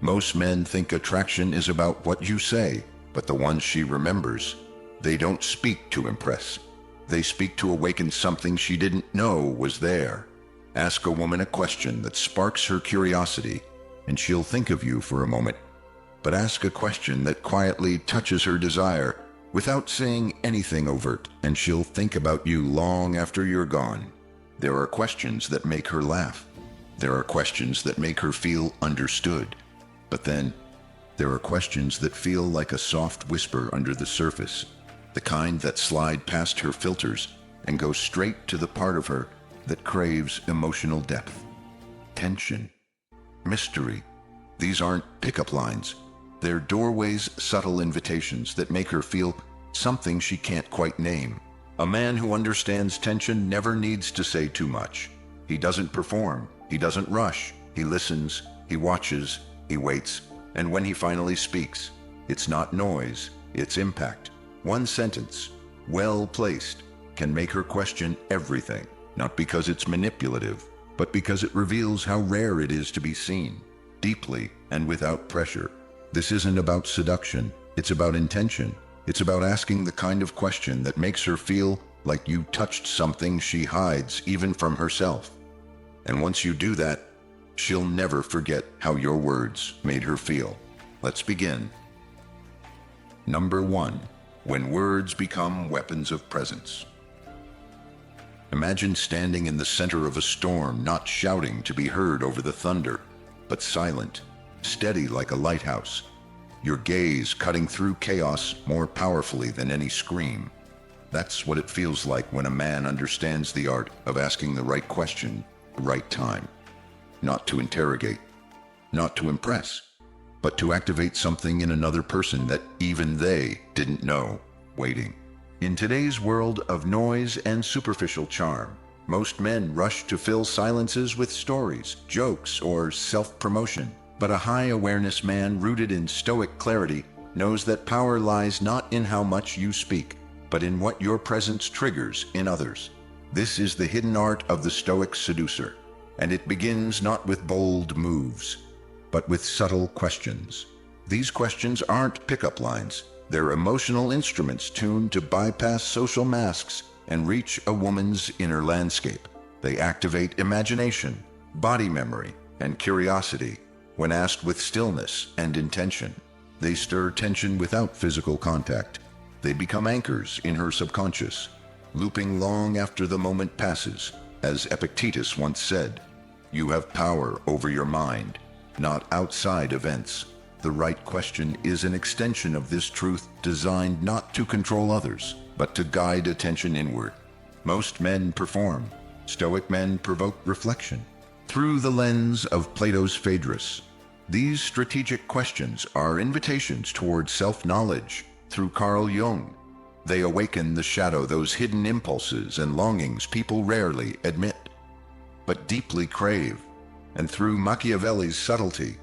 Most men think attraction is about what you say, but the ones she remembers, they don't speak to impress. They speak to awaken something she didn't know was there. Ask a woman a question that sparks her curiosity, and she'll think of you for a moment. But ask a question that quietly touches her desire without saying anything overt, and she'll think about you long after you're gone. There are questions that make her laugh. There are questions that make her feel understood. But then, there are questions that feel like a soft whisper under the surface, the kind that slide past her filters and go straight to the part of her that craves emotional depth. Tension. Mystery. These aren't pickup lines. They're doorways, subtle invitations that make her feel something she can't quite name. A man who understands tension never needs to say too much. He doesn't perform. He doesn't rush. He listens. He watches. He waits. And when he finally speaks, it's not noise. It's impact. One sentence, well placed, can make her question everything. Not because it's manipulative, but because it reveals how rare it is to be seen, deeply and without pressure. This isn't about seduction. It's about intention. It's about asking the kind of question that makes her feel like you touched something she hides even from herself. And once you do that, she'll never forget how your words made her feel. Let's begin. Number 1. When words become weapons of presence. Imagine standing in the center of a storm, not shouting to be heard over the thunder, but silent, steady like a lighthouse, your gaze cutting through chaos more powerfully than any scream. That's what it feels like when a man understands the art of asking the right question, the right time. Not to interrogate, not to impress, but to activate something in another person that even they didn't know waiting. In today's world of noise and superficial charm, most men rush to fill silences with stories, jokes, or self-promotion. But a high-awareness man rooted in Stoic clarity knows that power lies not in how much you speak, but in what your presence triggers in others. This is the hidden art of the Stoic seducer, and it begins not with bold moves, but with subtle questions. These questions aren't pickup lines. They're emotional instruments tuned to bypass social masks and reach a woman's inner landscape. They activate imagination, body memory, and curiosity. When asked with stillness and intention, they stir tension without physical contact. They become anchors in her subconscious, looping long after the moment passes. As Epictetus once said, "You have power over your mind, not outside events." The right question is an extension of this truth, designed not to control others, but to guide attention inward. Most men perform. Stoic men provoke reflection. Through the lens of Plato's Phaedrus, these strategic questions are invitations toward self-knowledge. Through Carl Jung, they awaken the shadow, those hidden impulses and longings people rarely admit, but deeply crave. And through Machiavelli's subtlety,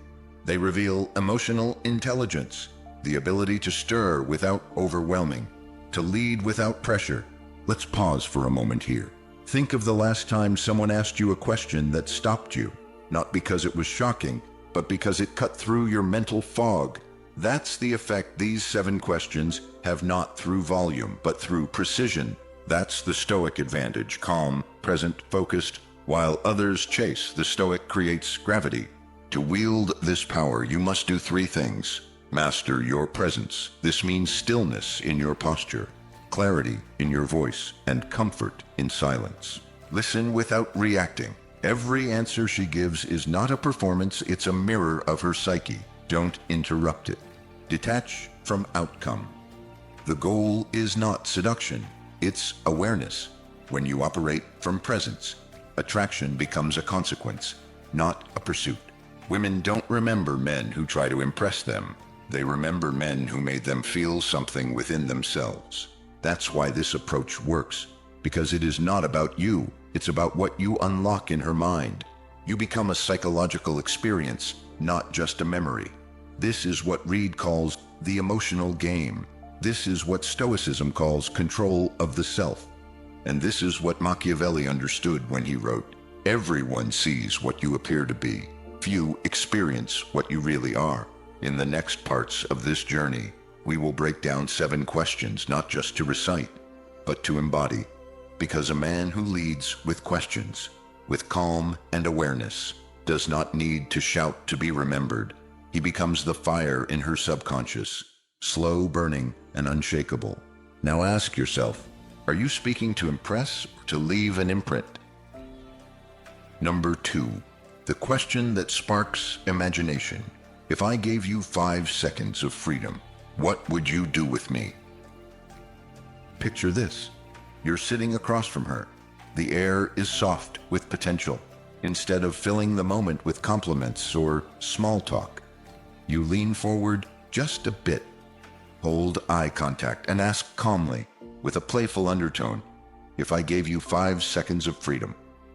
they reveal emotional intelligence, the ability to stir without overwhelming, to lead without pressure. Let's pause for a moment here. Think of the last time someone asked you a question that stopped you, not because it was shocking, but because it cut through your mental fog. That's the effect these 7 questions have, not through volume, but through precision. That's the Stoic advantage: calm, present, focused. While others chase, the Stoic creates gravity. To wield this power, you must do 3 things. Master your presence. This means stillness in your posture, clarity in your voice, and comfort in silence. Listen without reacting. Every answer she gives is not a performance, it's a mirror of her psyche. Don't interrupt it. Detach from outcome. The goal is not seduction, it's awareness. When you operate from presence, attraction becomes a consequence, not a pursuit. Women don't remember men who try to impress them. They remember men who made them feel something within themselves. That's why this approach works, because it is not about you. It's about what you unlock in her mind. You become a psychological experience, not just a memory. This is what Reed calls the emotional game. This is what Stoicism calls control of the self. And this is what Machiavelli understood when he wrote, "Everyone sees what you appear to be. you experience what you really are. In the next parts of this journey, we will break down 7 questions not just to recite, but to embody. Because a man who leads with questions, with calm and awareness, does not need to shout to be remembered. He becomes the fire in her subconscious, slow burning and unshakable. Now ask yourself, are you speaking to impress or to leave an imprint? Number 2, the question that sparks imagination. If I gave you 5 seconds of freedom, what would you do with me? Picture this. You're sitting across from her. The air is soft with potential. Instead of filling the moment with compliments or small talk, you lean forward just a bit, hold eye contact, and ask calmly, with a playful undertone, if I gave you 5 seconds of freedom,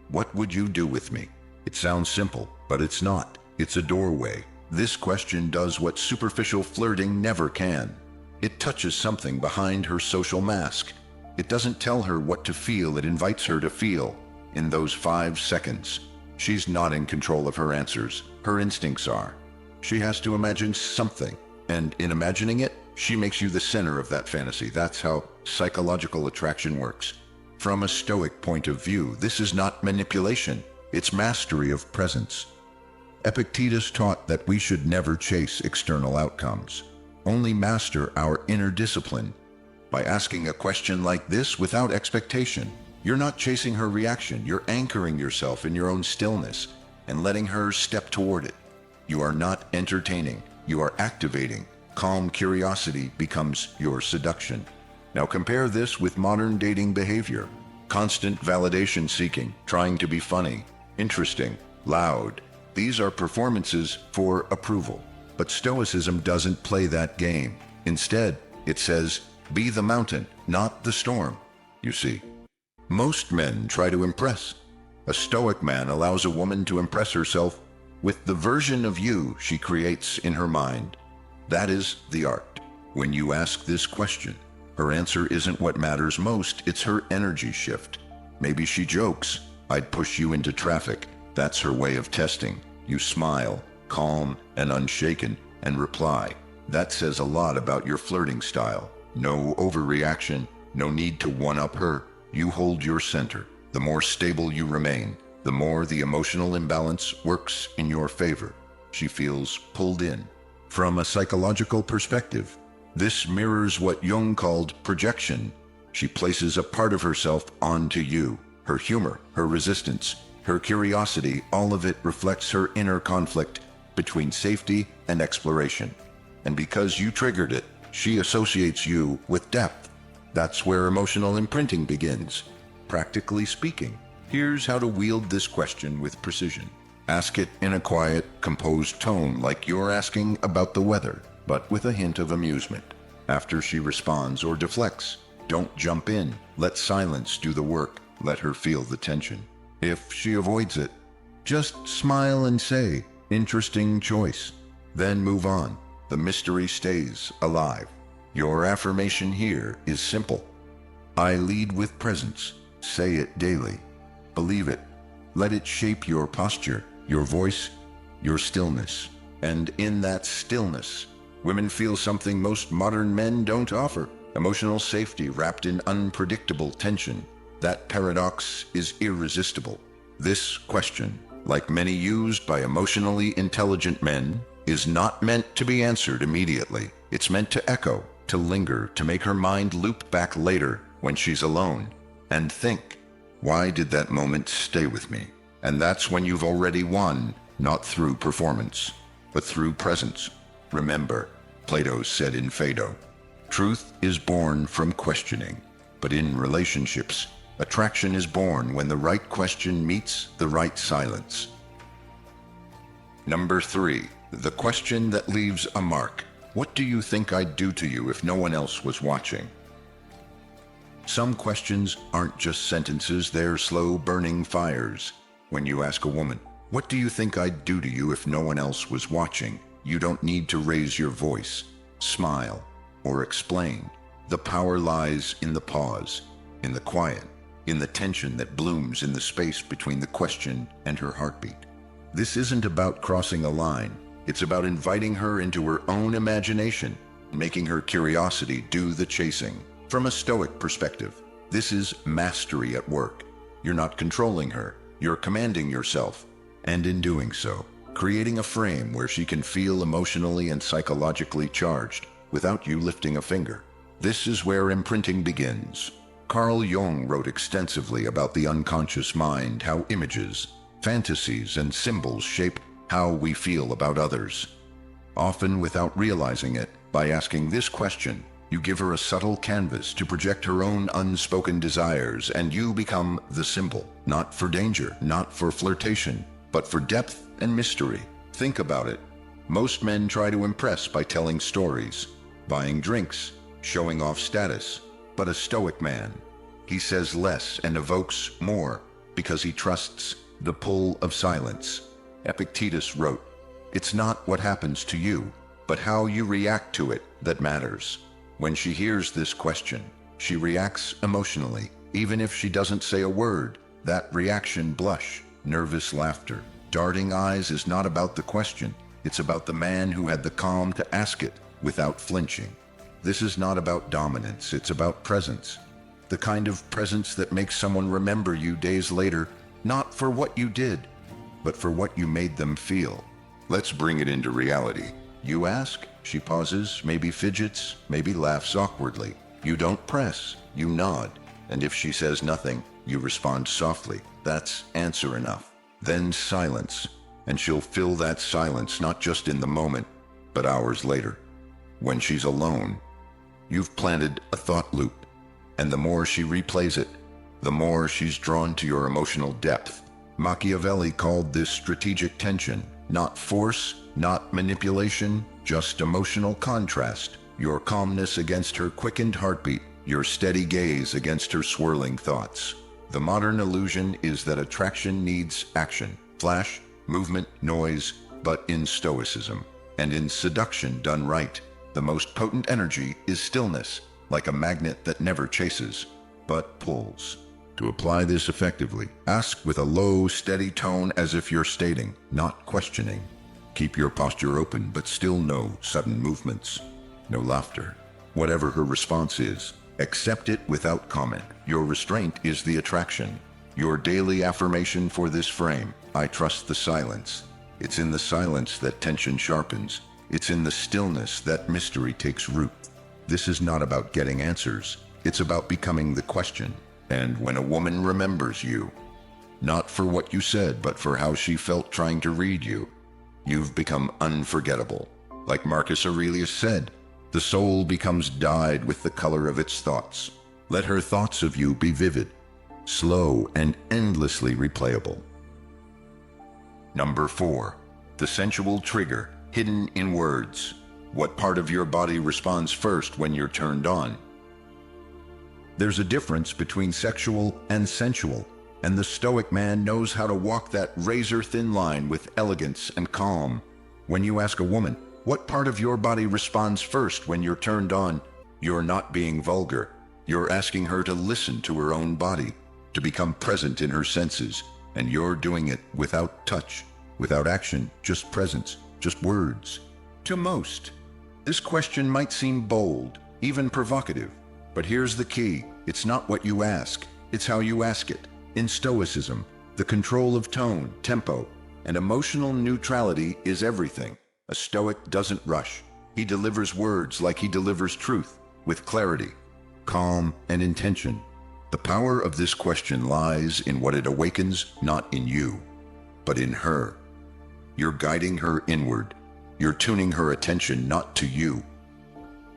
what would you do with me? It sounds simple, but it's not. It's a doorway. This question does what superficial flirting never can. It touches something behind her social mask. It doesn't tell her what to feel, it invites her to feel. In those 5 seconds, she's not in control of her answers. Her instincts are. She has to imagine something, and in imagining it, she makes you the center of that fantasy. That's how psychological attraction works. From a Stoic point of view, this is not manipulation, it's mastery of presence. Epictetus taught that we should never chase external outcomes, only master our inner discipline. By asking a question like this without expectation, you're not chasing her reaction, you're anchoring yourself in your own stillness and letting her step toward it. You are not entertaining, you are activating. Calm curiosity becomes your seduction. Now compare this with modern dating behavior. Constant validation seeking, trying to be funny, interesting, loud. These are performances for approval. But Stoicism doesn't play that game. Instead, it says, be the mountain, not the storm. You see, most men try to impress. A Stoic man allows a woman to impress herself with the version of you she creates in her mind. That is the art. When you ask this question, her answer isn't what matters most, it's her energy shift. Maybe she jokes, I'd push you into traffic. That's her way of testing. You smile, calm and unshaken, and reply. That says a lot about your flirting style. No overreaction, no need to one-up her. You hold your center. The more stable you remain, the more the emotional imbalance works in your favor. She feels pulled in. From a psychological perspective, this mirrors what Jung called projection. She places a part of herself onto you. Her humor, her resistance, her curiosity, all of it reflects her inner conflict between safety and exploration. And because you triggered it, she associates you with depth. That's where emotional imprinting begins. Practically speaking, here's how to wield this question with precision. Ask it in a quiet, composed tone, like you're asking about the weather, but with a hint of amusement. After she responds or deflects, don't jump in. Let silence do the work. Let her feel the tension. If she avoids it, just smile and say, interesting choice. Then move on. The mystery stays alive. Your affirmation here is simple. I lead with presence. Say it daily. Believe it. Let it shape your posture, your voice, your stillness. And in that stillness, women feel something most modern men don't offer. Emotional safety wrapped in unpredictable tension. That paradox is irresistible. This question, like many used by emotionally intelligent men, is not meant to be answered immediately. It's meant to echo, to linger, to make her mind loop back later when she's alone and think, why did that moment stay with me? And that's when you've already won, not through performance, but through presence. Remember, Plato said in Phaedo, truth is born from questioning, but in relationships, attraction is born when the right question meets the right silence. Number 3, the question that leaves a mark. What do you think I'd do to you if no one else was watching? Some questions aren't just sentences, they're slow burning fires. When you ask a woman, what do you think I'd do to you if no one else was watching? You don't need to raise your voice, smile, or explain. The power lies in the pause, in the quiet, in the tension that blooms in the space between the question and her heartbeat. This isn't about crossing a line. It's about inviting her into her own imagination, making her curiosity do the chasing. From a Stoic perspective, this is mastery at work. You're not controlling her, you're commanding yourself, and in doing so, creating a frame where she can feel emotionally and psychologically charged without you lifting a finger. This is where imprinting begins. Carl Jung wrote extensively about the unconscious mind, how images, fantasies, and symbols shape how we feel about others. Often without realizing it, by asking this question, you give her a subtle canvas to project her own unspoken desires, and you become the symbol, not for danger, not for flirtation, but for depth and mystery. Think about it. Most men try to impress by telling stories, buying drinks, showing off status. But a Stoic man, he says less and evokes more because he trusts the pull of silence. Epictetus wrote, "It's not what happens to you, but how you react to it that matters." When she hears this question, she reacts emotionally, even if she doesn't say a word. That reaction, blush, nervous laughter, darting eyes, is not about the question. It's about the man who had the calm to ask it without flinching. This is not about dominance, it's about presence. The kind of presence that makes someone remember you days later, not for what you did, but for what you made them feel. Let's bring it into reality. You ask, she pauses, maybe fidgets, maybe laughs awkwardly. You don't press, you nod, and if she says nothing, you respond softly. That's answer enough. Then silence, and she'll fill that silence not just in the moment, but hours later. When she's alone, you've planted a thought loop, and the more she replays it, the more she's drawn to your emotional depth. Machiavelli called this strategic tension, not force, not manipulation, just emotional contrast. Your calmness against her quickened heartbeat, your steady gaze against her swirling thoughts. The modern illusion is that attraction needs action, flash, movement, noise, but in Stoicism, and in seduction done right, the most potent energy is stillness, like a magnet that never chases, but pulls. To apply this effectively, ask with a low, steady tone as if you're stating, not questioning. Keep your posture open, but still no sudden movements, no laughter. Whatever her response is, accept it without comment. Your restraint is the attraction. Your daily affirmation for this frame, I trust the silence. It's in the silence that tension sharpens. It's in the stillness that mystery takes root. This is not about getting answers. It's about becoming the question. And when a woman remembers you, not for what you said, but for how she felt trying to read you, you've become unforgettable. Like Marcus Aurelius said, the soul becomes dyed with the color of its thoughts. Let her thoughts of you be vivid, slow, and endlessly replayable. Number 4. The sensual trigger, hidden in words. What part of your body responds first when you're turned on? There's a difference between sexual and sensual, and the Stoic man knows how to walk that razor-thin line with elegance and calm. When you ask a woman, what part of your body responds first when you're turned on, you're not being vulgar. You're asking her to listen to her own body, to become present in her senses, and you're doing it without touch, without action, just presence, just words. To most, this question might seem bold, even provocative, but here's the key. It's not what you ask, it's how you ask it. In Stoicism, the control of tone, tempo, and emotional neutrality is everything. A Stoic doesn't rush. He delivers words like he delivers truth, with clarity, calm, and intention. The power of this question lies in what it awakens, not in you, but in her. You're guiding her inward. You're tuning her attention not to you,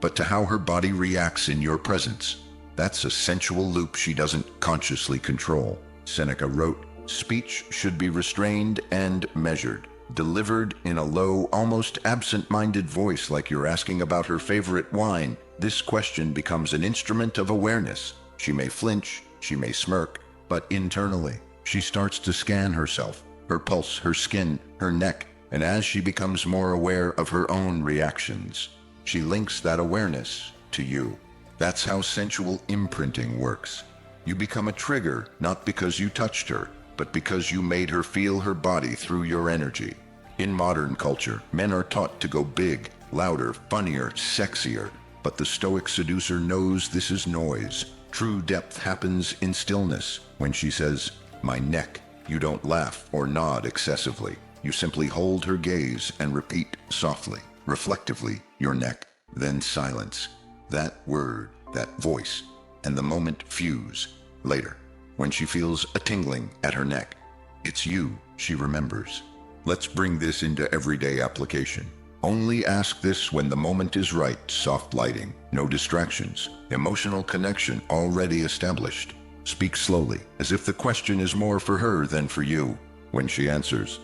but to how her body reacts in your presence. That's a sensual loop she doesn't consciously control. Seneca wrote, "Speech should be restrained and measured, delivered in a low, almost absent-minded voice like you're asking about her favorite wine." This question becomes an instrument of awareness. She may flinch, she may smirk, but internally, she starts to scan herself, her pulse, her skin, her neck, and as she becomes more aware of her own reactions, she links that awareness to you. That's how sensual imprinting works. You become a trigger, not because you touched her, but because you made her feel her body through your energy. In modern culture, men are taught to go big, louder, funnier, sexier, but the Stoic seducer knows this is noise. True depth happens in stillness. When she says, "My neck," you don't laugh or nod excessively. You simply hold her gaze and repeat softly, reflectively, "Your neck," then silence. That word, that voice, and the moment fuse. Later, when she feels a tingling at her neck, it's you she remembers. Let's bring this into everyday application. Only ask this when the moment is right. Soft lighting, no distractions, emotional connection already established. Speak slowly, as if the question is more for her than for you. When she answers,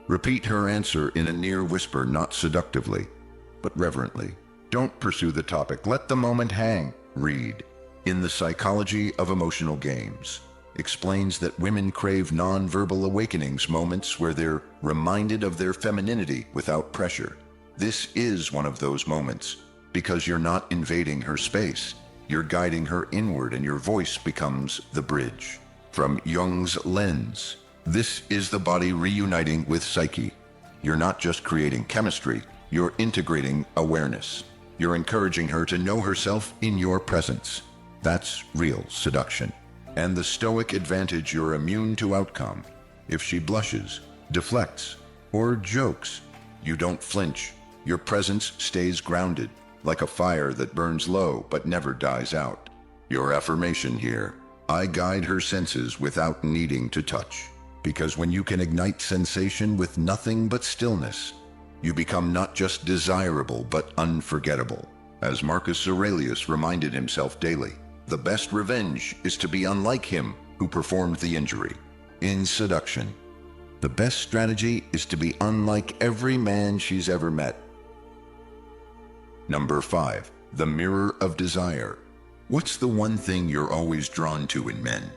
repeat her answer in a near whisper, not seductively, but reverently. Don't pursue the topic. Let the moment hang. Read In the Psychology of Emotional Games explains that women crave non-verbal awakenings, moments where they're reminded of their femininity without pressure. This is one of those moments, because you're not invading her space. You're guiding her inward, and your voice becomes the bridge. From Jung's lens, this is the body reuniting with psyche. You're not just creating chemistry, you're integrating awareness. You're encouraging her to know herself in your presence. That's real seduction. And the Stoic advantage: you're immune to outcome. If she blushes, deflects, or jokes, you don't flinch. Your presence stays grounded, like a fire that burns low but never dies out. Your affirmation here: I guide her senses without needing to touch. Because when you can ignite sensation with nothing but stillness, you become not just desirable but unforgettable. As Marcus Aurelius reminded himself daily, the best revenge is to be unlike him who performed the injury. In seduction, the best strategy is to be unlike every man she's ever met. Number 5. The mirror of desire. What's the one thing you're always drawn to in men?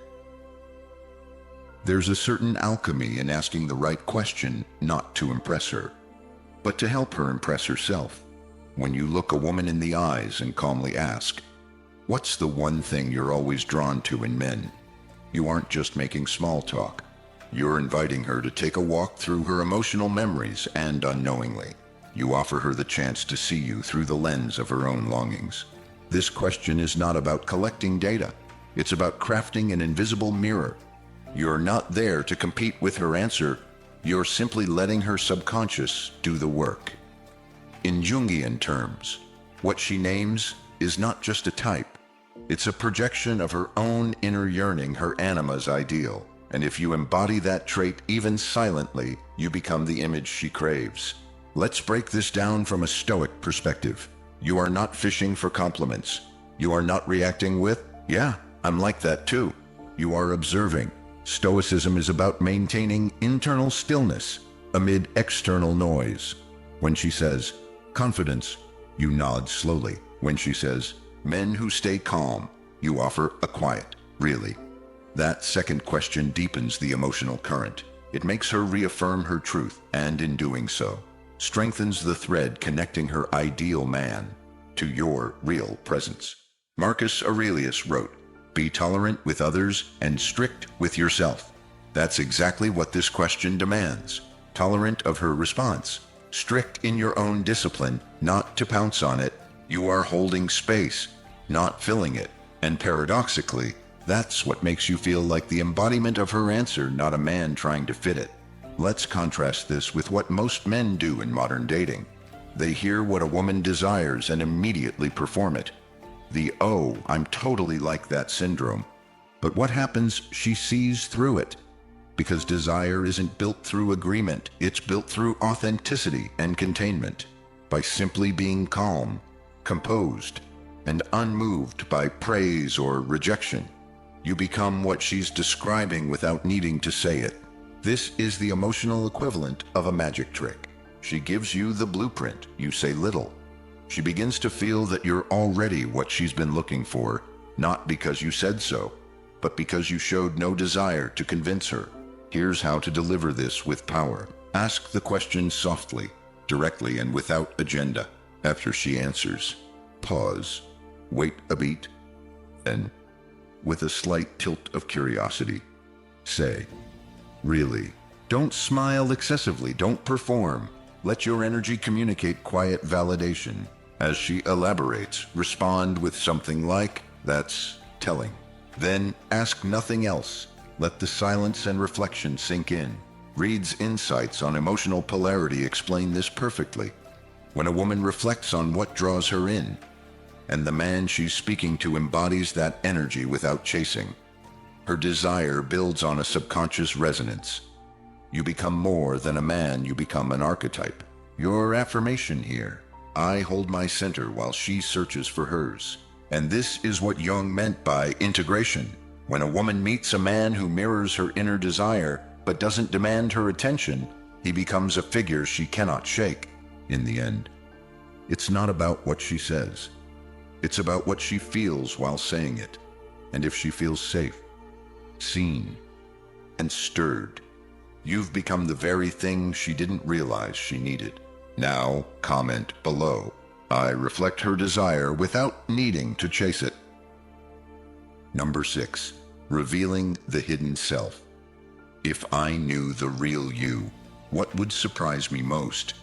There's a certain alchemy in asking the right question, not to impress her, but to help her impress herself. When you look a woman in the eyes and calmly ask, "What's the one thing you're always drawn to in men?" you aren't just making small talk. You're inviting her to take a walk through her emotional memories, and unknowingly, you offer her the chance to see you through the lens of her own longings. This question is not about collecting data. It's about crafting an invisible mirror. You're not there to compete with her answer. You're simply letting her subconscious do the work. In Jungian terms, what she names is not just a type. It's a projection of her own inner yearning, her anima's ideal. And if you embody that trait even silently, you become the image she craves. Let's break this down from a Stoic perspective. You are not fishing for compliments. You are not reacting with, "Yeah, I'm like that too." You are observing. Stoicism is about maintaining internal stillness amid external noise. When she says, "Confidence," you nod slowly. When she says, "Men who stay calm," you offer a quiet, "Really?" That second question deepens the emotional current. It makes her reaffirm her truth, and in doing so, strengthens the thread connecting her ideal man to your real presence. Marcus Aurelius wrote, "Be tolerant with others and strict with yourself." That's exactly what this question demands. Tolerant of her response, strict in your own discipline, not to pounce on it. You are holding space, not filling it. And paradoxically, that's what makes you feel like the embodiment of her answer, not a man trying to fit it. Let's contrast this with what most men do in modern dating. They hear what a woman desires and immediately perform it. The "oh, I'm totally like that" syndrome. But what happens? She sees through it. Because desire isn't built through agreement, it's built through authenticity and containment. By simply being calm, composed, and unmoved by praise or rejection, you become what she's describing without needing to say it. This is the emotional equivalent of a magic trick. She gives you the blueprint, you say little. She begins to feel that you're already what she's been looking for, not because you said so, but because you showed no desire to convince her. Here's how to deliver this with power. Ask the question softly, directly, and without agenda. After she answers, pause, wait a beat, then, with a slight tilt of curiosity, say, Really. Don't smile excessively. Don't perform. Let your energy communicate quiet validation. As she elaborates, respond with something like, "That's telling." Then ask nothing else. Let the silence and reflection sink in. Reed's insights on emotional polarity explain this perfectly. When a woman reflects on what draws her in, and the man she's speaking to embodies that energy without chasing, her desire builds on a subconscious resonance. You become more than a man, you become an archetype. Your affirmation here: I hold my center while she searches for hers. And this is what Jung meant by integration. When a woman meets a man who mirrors her inner desire but doesn't demand her attention, he becomes a figure she cannot shake. In the end, it's not about what she says. It's about what she feels while saying it. And if she feels safe, seen, and stirred, you've become the very thing she didn't realize she needed. Now, comment below. I reflect her desire without needing to chase it. Number 6. Revealing the hidden self. If I knew the real you, what would surprise me most?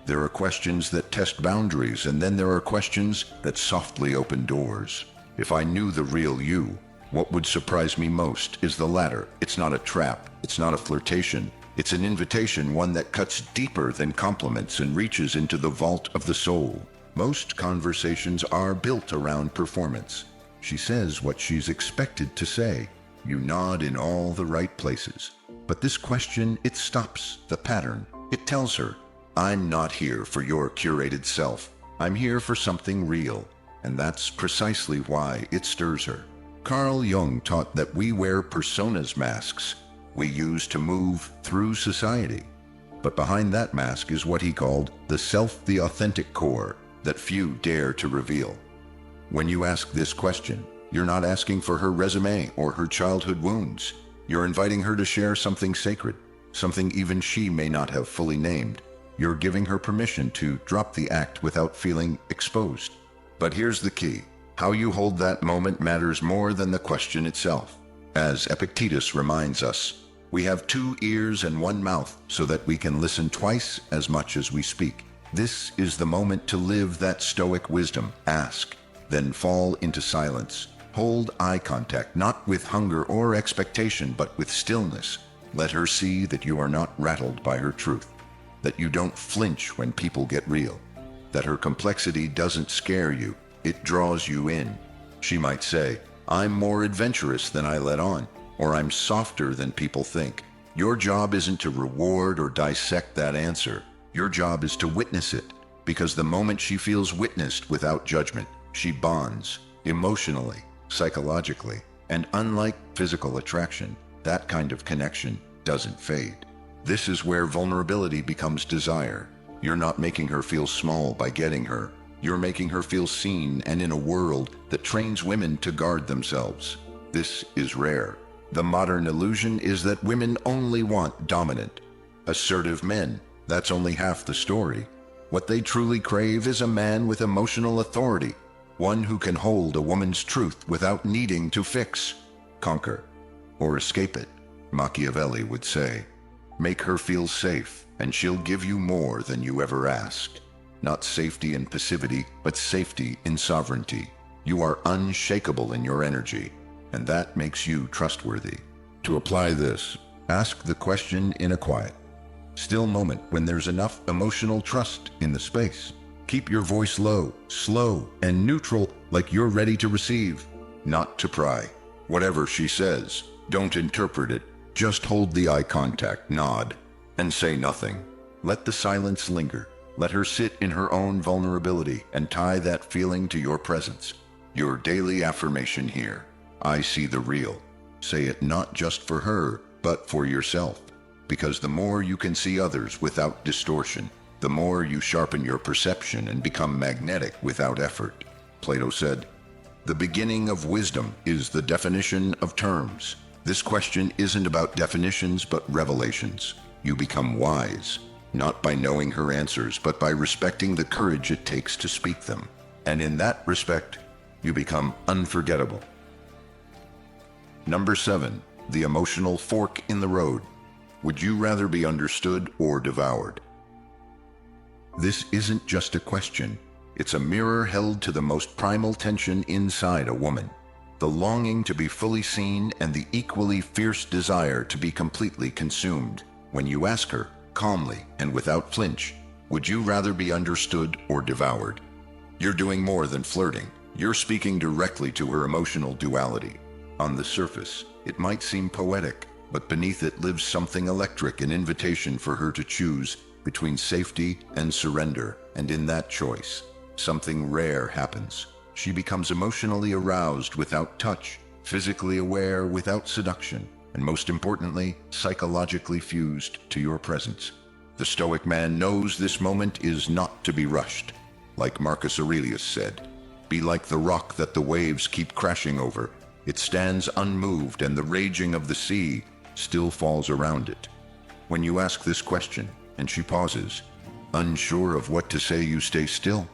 There are questions that test boundaries, and then there are questions that softly open doors. If I knew the real you, what would surprise me most is the latter. It's not a trap. It's not a flirtation. It's an invitation, one that cuts deeper than compliments and reaches into the vault of the soul. Most conversations are built around performance. She says what she's expected to say. You nod in all the right places. But this question, it stops the pattern. It tells her, I'm not here for your curated self. I'm here for something real. And that's precisely why it stirs her. Carl Jung taught that we wear personas, masks we use to move through society. But behind that mask is what he called the self, the authentic core that few dare to reveal. When you ask this question, you're not asking for her resume or her childhood wounds. You're inviting her to share something sacred, something even she may not have fully named. You're giving her permission to drop the act without feeling exposed. But here's the key. How you hold that moment matters more than the question itself. As Epictetus reminds us, we have 2 ears and 1 mouth so that we can listen twice as much as we speak. This is the moment to live that Stoic wisdom. Ask, then fall into silence. Hold eye contact, not with hunger or expectation, but with stillness. Let her see that you are not rattled by her truth, that you don't flinch when people get real, that her complexity doesn't scare you, it draws you in. She might say, I'm more adventurous than I let on, or I'm softer than people think. Your job isn't to reward or dissect that answer. Your job is to witness it, because the moment she feels witnessed without judgment, she bonds emotionally, psychologically, and unlike physical attraction, that kind of connection doesn't fade. This is where vulnerability becomes desire. You're not making her feel small by getting her. You're making her feel seen, and in a world that trains women to guard themselves, this is rare. The modern illusion is that women only want dominant, assertive men. That's only half the story. What they truly crave is a man with emotional authority, one who can hold a woman's truth without needing to fix, conquer, or escape it. Machiavelli would say, make her feel safe, and she'll give you more than you ever asked. Not safety in passivity, but safety in sovereignty. You are unshakable in your energy, and that makes you trustworthy. To apply this, ask the question in a quiet, still moment when there's enough emotional trust in the space. Keep your voice low, slow, and neutral, like you're ready to receive, not to pry. Whatever she says, don't interpret it. Just hold the eye contact, nod, and say nothing. Let the silence linger. Let her sit in her own vulnerability and tie that feeling to your presence. Your daily affirmation here: I see the real. Say it not just for her, but for yourself. Because the more you can see others without distortion, the more you sharpen your perception and become magnetic without effort. Plato said, the beginning of wisdom is the definition of terms. This question isn't about definitions, but revelations. You become wise, not by knowing her answers, but by respecting the courage it takes to speak them. And in that respect, you become unforgettable. Number 7. the emotional fork in the road. Would you rather be understood or devoured? This isn't just a question. It's a mirror held to the most primal tension inside a woman. The longing to be fully seen and the equally fierce desire to be completely consumed. When you ask her, calmly and without flinch, would you rather be understood or devoured? You're doing more than flirting. You're speaking directly to her emotional duality. On the surface, it might seem poetic, but beneath it lives something electric, an invitation for her to choose between safety and surrender. And in that choice, something rare happens. She becomes emotionally aroused without touch, physically aware without seduction, and most importantly, psychologically fused to your presence. The Stoic man knows this moment is not to be rushed. Like Marcus Aurelius said, "Be like the rock that the waves keep crashing over. It stands unmoved, and the raging of the sea still falls around it." When you ask this question, and she pauses, unsure of what to say, you stay still.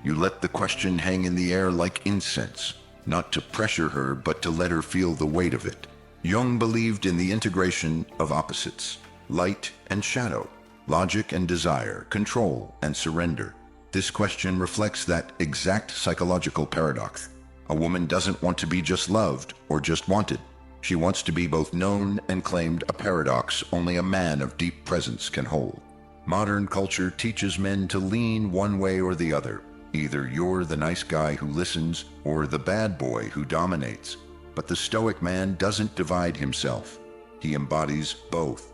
You let the question hang in the air like incense, not to pressure her, but to let her feel the weight of it. Jung believed in the integration of opposites, light and shadow, logic and desire, control and surrender. This question reflects that exact psychological paradox. A woman doesn't want to be just loved or just wanted. She wants to be both known and claimed, a paradox only a man of deep presence can hold. Modern culture teaches men to lean one way or the other. Either you're the nice guy who listens or the bad boy who dominates. But the Stoic man doesn't divide himself. He embodies both.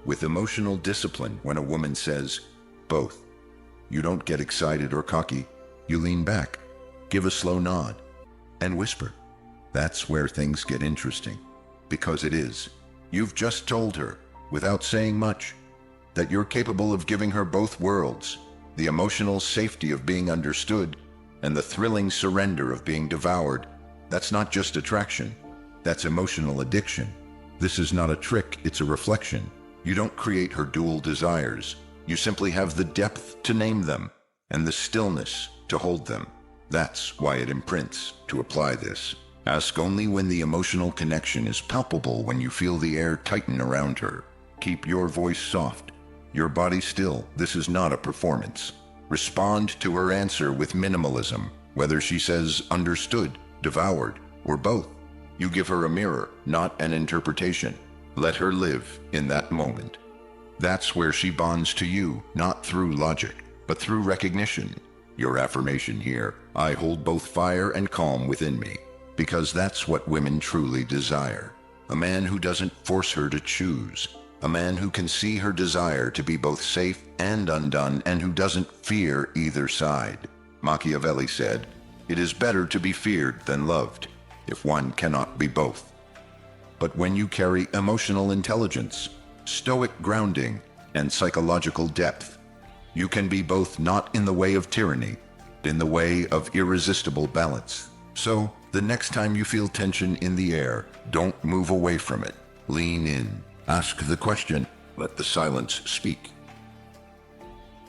With emotional discipline, when a woman says, both, you don't get excited or cocky. You lean back, give a slow nod, and whisper. That's where things get interesting. Because it is. You've just told her, without saying much, that you're capable of giving her both worlds. The emotional safety of being understood, and the thrilling surrender of being devoured. That's not just attraction, that's emotional addiction. This is not a trick, it's a reflection. You don't create her dual desires. You simply have the depth to name them, and the stillness to hold them. That's why it imprints. To apply this, ask only when the emotional connection is palpable, when you feel the air tighten around her. Keep your voice soft, your body still. This is not a performance. Respond to her answer with minimalism, whether she says understood, devoured, or both. You give her a mirror, not an interpretation. Let her live in that moment. That's where she bonds to you, not through logic, but through recognition. Your affirmation here, I hold both fire and calm within me, because that's what women truly desire. A man who doesn't force her to choose. A man who can see her desire to be both safe and undone, and who doesn't fear either side. Machiavelli said, "It is better to be feared than loved, if one cannot be both." But when you carry emotional intelligence, stoic grounding, and psychological depth, you can be both, not in the way of tyranny, but in the way of irresistible balance. So, the next time you feel tension in the air, don't move away from it. Lean in. Ask the question. Let the silence speak.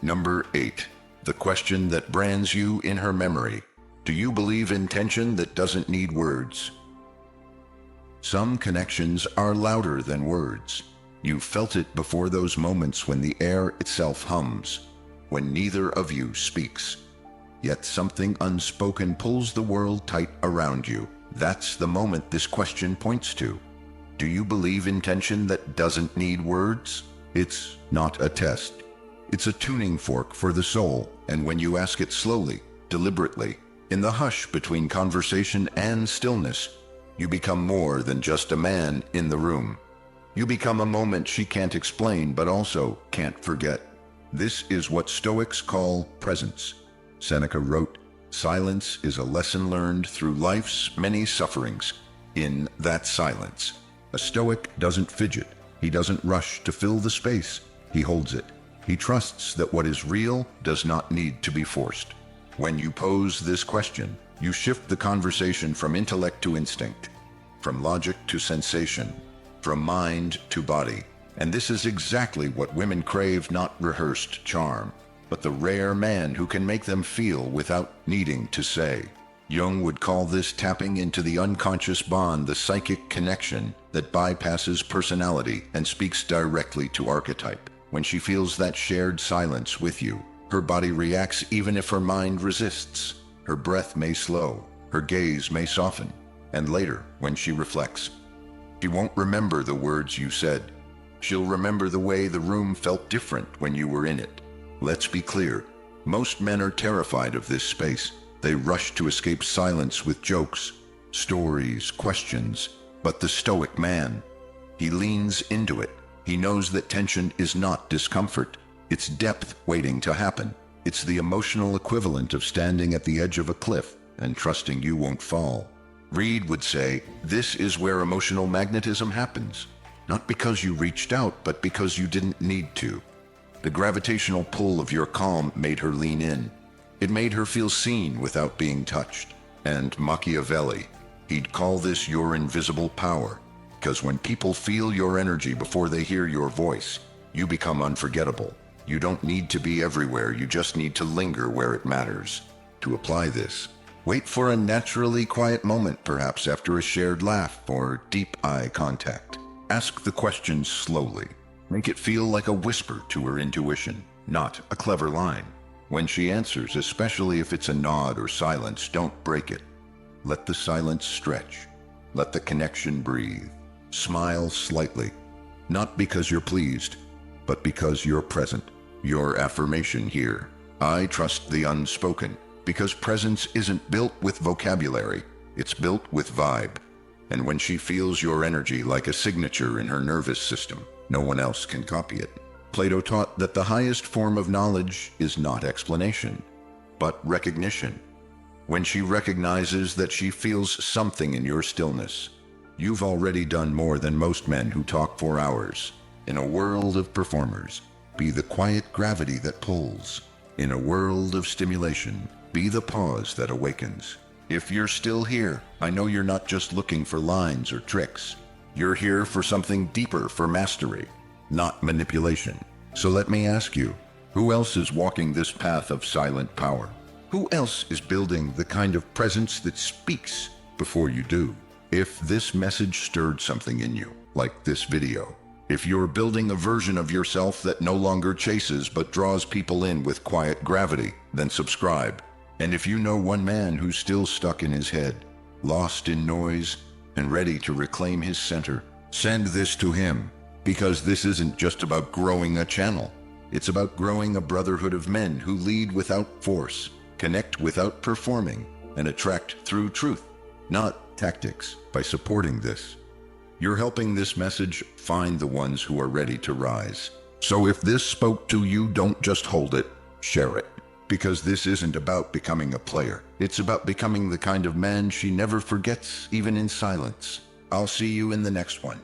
Number 8. The question that brands you in her memory. Do you believe in tension that doesn't need words? Some connections are louder than words. You felt it before, those moments when the air itself hums, when neither of you speaks. Yet something unspoken pulls the world tight around you. That's the moment this question points to. Do you believe in tension that doesn't need words? It's not a test. It's a tuning fork for the soul, and when you ask it slowly, deliberately, in the hush between conversation and stillness, you become more than just a man in the room. You become a moment she can't explain but also can't forget. This is what Stoics call presence. Seneca wrote, "Silence is a lesson learned through life's many sufferings. In that silence, a Stoic doesn't fidget. He doesn't rush to fill the space. He holds it. He trusts that what is real does not need to be forced." When you pose this question, you shift the conversation from intellect to instinct, from logic to sensation, from mind to body. And this is exactly what women crave, not rehearsed charm, but the rare man who can make them feel without needing to say. Jung would call this tapping into the unconscious bond, the psychic connection that bypasses personality and speaks directly to archetype. When she feels that shared silence with you, her body reacts even if her mind resists. Her breath may slow, her gaze may soften, and later, when she reflects, she won't remember the words you said. She'll remember the way the room felt different when you were in it. Let's be clear, most men are terrified of this space. They rush to escape silence with jokes, stories, questions. But the Stoic man, he leans into it. He knows that tension is not discomfort. It's depth waiting to happen. It's the emotional equivalent of standing at the edge of a cliff and trusting you won't fall. Reed would say, this is where emotional magnetism happens. Not because you reached out, but because you didn't need to. The gravitational pull of your calm made her lean in. It made her feel seen without being touched. And Machiavelli, he'd call this your invisible power. Because when people feel your energy before they hear your voice, you become unforgettable. You don't need to be everywhere, you just need to linger where it matters. To apply this, wait for a naturally quiet moment, perhaps after a shared laugh or deep eye contact. Ask the question slowly. Make it feel like a whisper to her intuition, not a clever line. When she answers, especially if it's a nod or silence, don't break it. Let the silence stretch. Let the connection breathe. Smile slightly. Not because you're pleased, but because you're present. Your affirmation here. I trust the unspoken, because presence isn't built with vocabulary. It's built with vibe. And when she feels your energy like a signature in her nervous system, no one else can copy it. Plato taught that the highest form of knowledge is not explanation, but recognition. When she recognizes that she feels something in your stillness, you've already done more than most men who talk for hours. In a world of performers, be the quiet gravity that pulls. In a world of stimulation, be the pause that awakens. If you're still here, I know you're not just looking for lines or tricks. You're here for something deeper, for mastery, not manipulation. So let me ask you, who else is walking this path of silent power? Who else is building the kind of presence that speaks before you do? If this message stirred something in you, like this video, if you're building a version of yourself that no longer chases but draws people in with quiet gravity, then subscribe. And if you know one man who's still stuck in his head, lost in noise, and ready to reclaim his center, send this to him. Because this isn't just about growing a channel. It's about growing a brotherhood of men who lead without force, connect without performing, and attract through truth, not tactics. By supporting this, you're helping this message find the ones who are ready to rise. So if this spoke to you, don't just hold it, share it. Because this isn't about becoming a player. It's about becoming the kind of man she never forgets, even in silence. I'll see you in the next one.